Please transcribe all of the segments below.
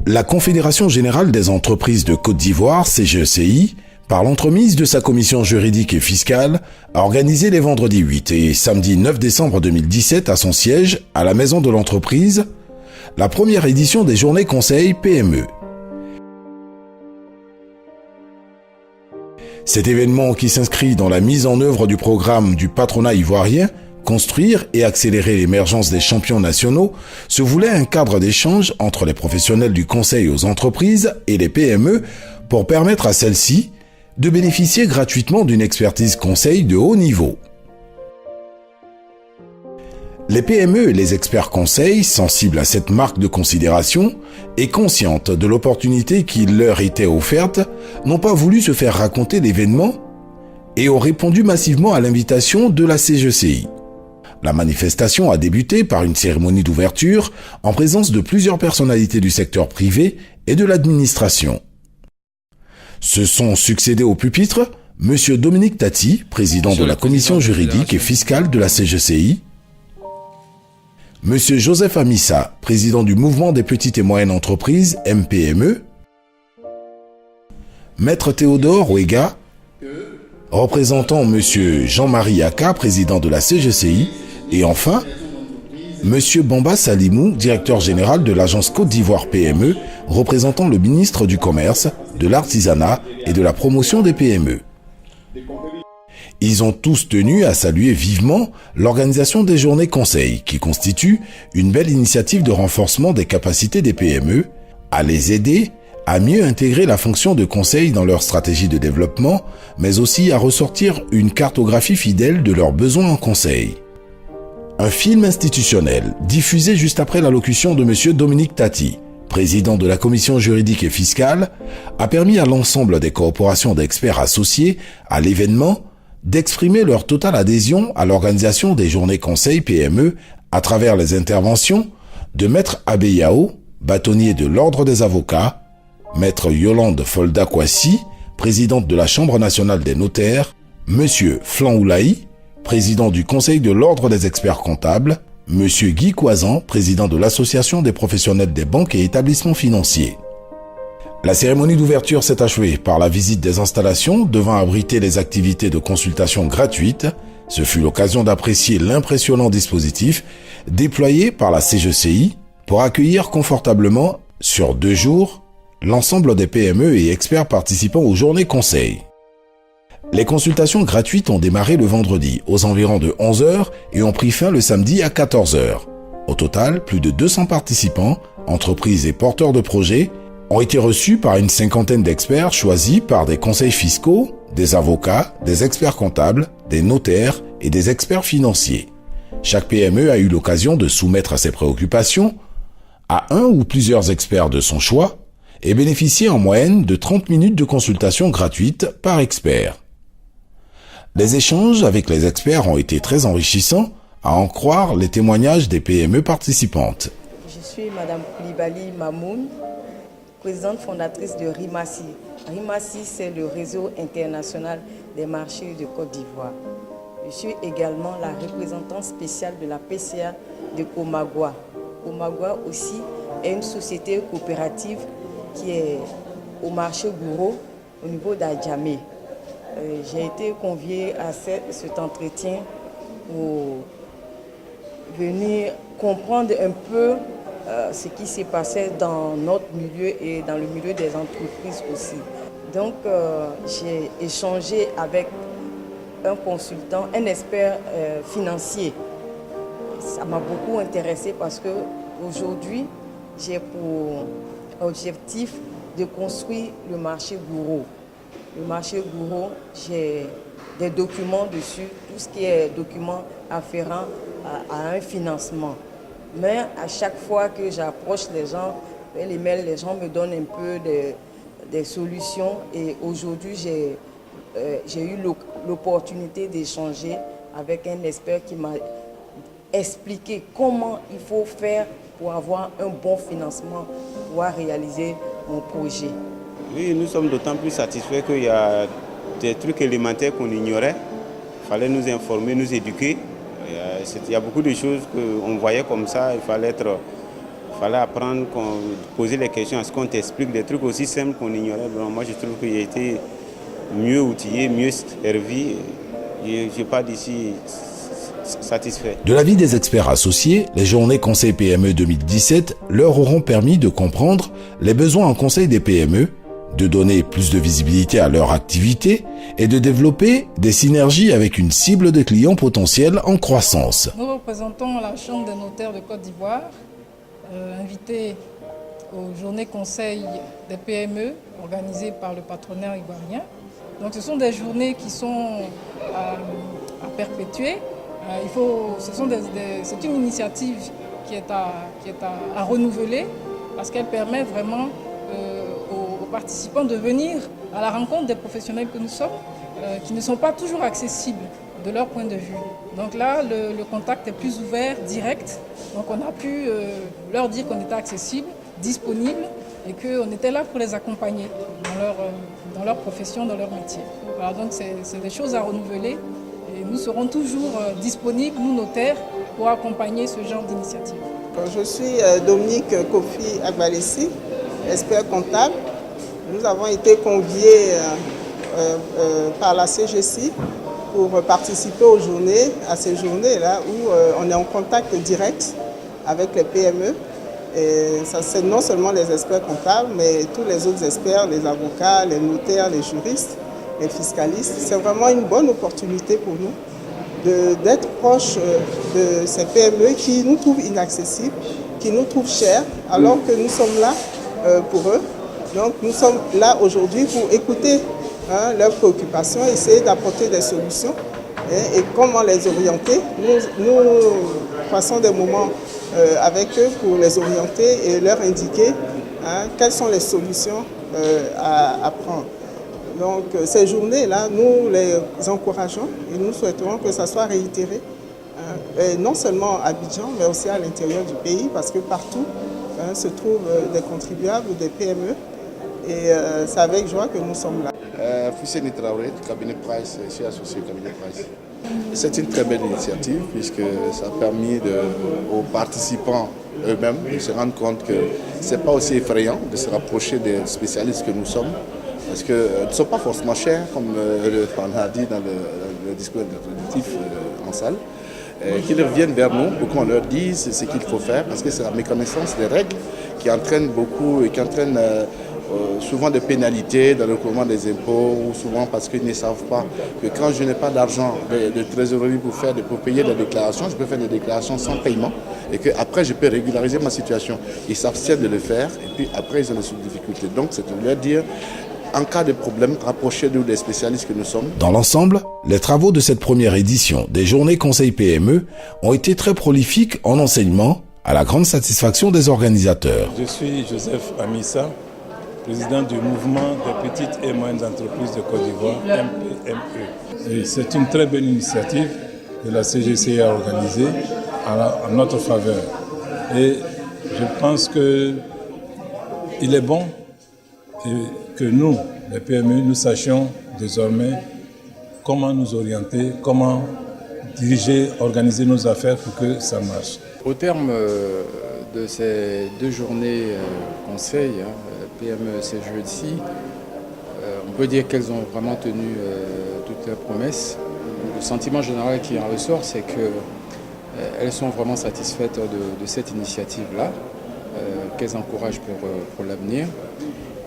La Confédération Générale des Entreprises de Côte d'Ivoire, CGECI, par l'entremise de sa commission juridique et fiscale, a organisé les vendredis 8 et samedi 9 décembre 2017 à son siège, à la Maison de l'Entreprise, la première édition des Journées Conseil PME. Cet événement qui s'inscrit dans la mise en œuvre du programme du patronat ivoirien Construire et accélérer l'émergence des champions nationaux se voulait un cadre d'échange entre les professionnels du conseil aux entreprises et les PME pour permettre à celles-ci de bénéficier gratuitement d'une expertise conseil de haut niveau. Les PME et les experts conseils, sensibles à cette marque de considération et conscientes de l'opportunité qui leur était offerte, n'ont pas voulu se faire raconter l'événement et ont répondu massivement à l'invitation de la CGECI. La manifestation a débuté par une cérémonie d'ouverture en présence de plusieurs personnalités du secteur privé et de l'administration. Se sont succédés au pupitre M. Dominique Tati, président de la commission juridique et fiscale de la CGECI, M. Joseph Amissa, président du mouvement des petites et moyennes entreprises MPME, Maître Théodore Ouega, représentant M. Jean-Marie Aka, président de la CGECI, et enfin, M. Bamba Salimou, directeur général de l'agence Côte d'Ivoire PME, représentant le ministre du Commerce, de l'Artisanat et de la promotion des PME. Ils ont tous tenu à saluer vivement l'organisation des journées conseils, qui constitue une belle initiative de renforcement des capacités des PME, à les aider à mieux intégrer la fonction de conseil dans leur stratégie de développement, mais aussi à ressortir une cartographie fidèle de leurs besoins en conseil. Un film institutionnel, diffusé juste après l'allocution de M. Dominique Tati, président de la commission juridique et fiscale, a permis à l'ensemble des corporations d'experts associés à l'événement d'exprimer leur totale adhésion à l'organisation des journées conseil PME à travers les interventions de Maître Abeyao, bâtonnier de l'Ordre des avocats, Maître Yolande Folda-Kwasi, présidente de la Chambre nationale des notaires, M. Flan Oulaï, président du Conseil de l'Ordre des experts comptables, M. Guy Coisan, président de l'Association des professionnels des banques et établissements financiers. La cérémonie d'ouverture s'est achevée par la visite des installations devant abriter les activités de consultation gratuites. Ce fut l'occasion d'apprécier l'impressionnant dispositif déployé par la CGECI pour accueillir confortablement, sur 2 jours, l'ensemble des PME et experts participant aux journées conseils. Les consultations gratuites ont démarré le vendredi aux environs de 11h et ont pris fin le samedi à 14h. Au total, plus de 200 participants, entreprises et porteurs de projets, ont été reçus par une cinquantaine d'experts choisis par des conseils fiscaux, des avocats, des experts comptables, des notaires et des experts financiers. Chaque PME a eu l'occasion de soumettre ses préoccupations à un ou plusieurs experts de son choix et bénéficier en moyenne de 30 minutes de consultation gratuite par expert. Les échanges avec les experts ont été très enrichissants, à en croire les témoignages des PME participantes. Je suis Madame Koulibaly Mamoun, présidente fondatrice de RIMASI. RIMASI, c'est le réseau international des marchés de Côte d'Ivoire. Je suis également la représentante spéciale de la PCA de Komagua. Komagua aussi est une société coopérative qui est au marché Gouro, au niveau d'Adjamé. J'ai été conviée à cet entretien pour venir comprendre un peu ce qui s'est passé dans notre milieu et dans le milieu des entreprises aussi. Donc j'ai échangé avec un consultant, un expert financier. Ça m'a beaucoup intéressée parce que aujourd'hui j'ai pour objectif de construire le marché Gouro. Le marché Gouro, j'ai des documents dessus, tout ce qui est documents afférents à un financement. Mais à chaque fois que j'approche les gens, les gens me donnent un peu des solutions. Et aujourd'hui, j'ai eu l'opportunité d'échanger avec un expert qui m'a expliqué comment il faut faire pour avoir un bon financement, pour pouvoir réaliser mon projet. Oui, nous sommes d'autant plus satisfaits qu'il y a des trucs élémentaires qu'on ignorait. Il fallait nous informer, nous éduquer. Il y a beaucoup de choses qu'on voyait comme ça. Il fallait être Il fallait apprendre, poser les questions, à ce qu'on t'explique des trucs aussi simples qu'on ignorait. Donc, moi, je trouve qu'il a été mieux outillé, mieux servi. Je n'ai pas d'ici satisfait. De l'avis des experts associés, les journées Conseil PME 2017 leur auront permis de comprendre les besoins en conseil des PME, de donner plus de visibilité à leur activité et de développer des synergies avec une cible de clients potentiels en croissance. Nous représentons la Chambre des notaires de Côte d'Ivoire, invités aux journées conseil des PME organisées par le patronat ivoirien. Donc ce sont des journées qui sont à perpétuer. C'est une initiative qui est à renouveler parce qu'elle permet vraiment aux participants de venir à la rencontre des professionnels que nous sommes, qui ne sont pas toujours accessibles de leur point de vue. Donc là, le contact est plus ouvert, direct. Donc on a pu leur dire qu'on était accessible, disponible et qu'on était là pour les accompagner dans leur profession, dans leur métier. Voilà, donc c'est des choses à renouveler et nous serons toujours disponibles, nous notaires, pour accompagner ce genre d'initiative. Je suis Dominique Kofi Agbalessi, expert comptable. Nous avons été conviés par la CGC pour participer aux journées, à ces journées-là où on est en contact direct avec les PME. Et ça, c'est non seulement les experts comptables, mais tous les autres experts, les avocats, les notaires, les juristes, les fiscalistes. C'est vraiment une bonne opportunité pour nous d'être proches de ces PME qui nous trouvent inaccessibles, qui nous trouvent chers, alors que nous sommes là pour eux. Donc nous sommes là aujourd'hui pour écouter leurs préoccupations, essayer d'apporter des solutions et comment les orienter. Nous passons des moments avec eux pour les orienter et leur indiquer quelles sont les solutions à prendre. Donc ces journées-là, nous les encourageons et nous souhaitons que ça soit réitéré, et non seulement à Abidjan, mais aussi à l'intérieur du pays, parce que partout se trouvent des contribuables ou des PME. Et c'est avec joie que nous sommes là. Fousseni Traoré, du cabinet Price, je suis associé au cabinet Price. C'est une très belle initiative puisque ça a permis aux participants eux-mêmes de se rendre compte que ce n'est pas aussi effrayant de se rapprocher des spécialistes que nous sommes. Parce qu'ils ne sont pas forcément chers, comme on a dit dans le discours introductif en salle. Qu'ils reviennent vers nous pour qu'on leur dise ce qu'il faut faire, parce que c'est la méconnaissance des règles qui entraîne beaucoup et qui entraîne souvent des pénalités dans le recouvrement des impôts, ou souvent parce qu'ils ne savent pas que quand je n'ai pas d'argent de trésorerie pour payer des déclarations, je peux faire des déclarations sans paiement et qu'après je peux régulariser ma situation. Ils s'abstiennent de le faire et puis après ils ont des difficultés. Donc c'est de leur dire, en cas de problème, rapprochez-nous des spécialistes que nous sommes. Dans l'ensemble, les travaux de cette première édition des Journées Conseil PME ont été très prolifiques en enseignement, à la grande satisfaction des organisateurs. Je suis Joseph Amissa, président du mouvement des petites et moyennes entreprises de Côte d'Ivoire, MPME. C'est une très belle initiative que la CGC a organisée en notre faveur. Et je pense qu'il est bon que nous, les PME, nous sachions désormais comment nous orienter, comment diriger, organiser nos affaires pour que ça marche. Au terme de ces 2 journées conseil, PME ces jeudi-ci, on peut dire qu'elles ont vraiment tenu toutes leurs promesses. Le sentiment général qui en ressort, c'est qu'elles sont vraiment satisfaites de cette initiative-là, qu'elles encouragent pour l'avenir.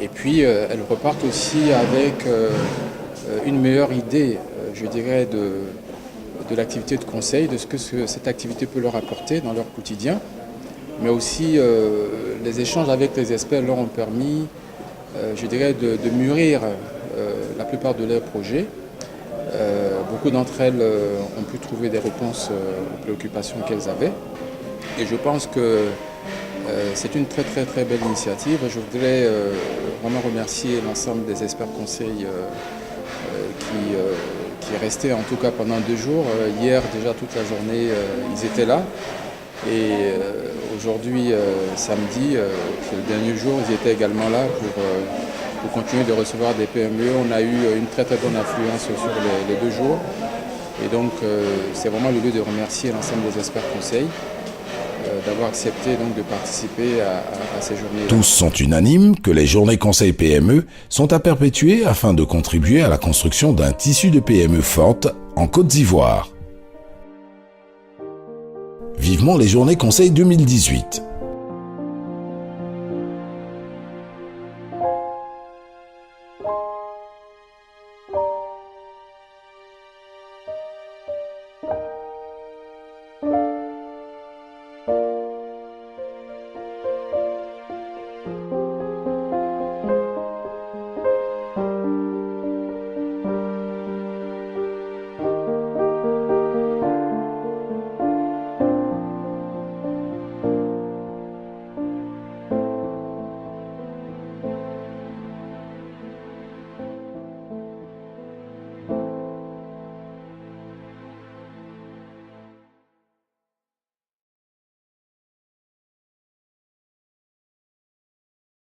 Et puis elles repartent aussi avec une meilleure idée, je dirais, de l'activité de conseil, de ce que cette activité peut leur apporter dans leur quotidien. Mais aussi les échanges avec les experts leur ont permis, je dirais, de mûrir la plupart de leurs projets. Beaucoup d'entre elles ont pu trouver des réponses aux préoccupations qu'elles avaient. Et je pense que c'est une très très très belle initiative. Je voudrais vraiment remercier l'ensemble des experts conseils qui est resté en tout cas pendant 2 jours. Hier déjà toute la journée ils étaient là et aujourd'hui samedi, c'est le dernier jour, ils étaient également là pour continuer de recevoir des PME. On a eu une très très bonne affluence sur les 2 jours et donc c'est vraiment le lieu de remercier l'ensemble des experts conseils d'avoir accepté donc de participer à ces journées-là. Tous sont unanimes que les journées conseil PME sont à perpétuer afin de contribuer à la construction d'un tissu de PME forte en Côte d'Ivoire. Vivement les journées conseil 2018.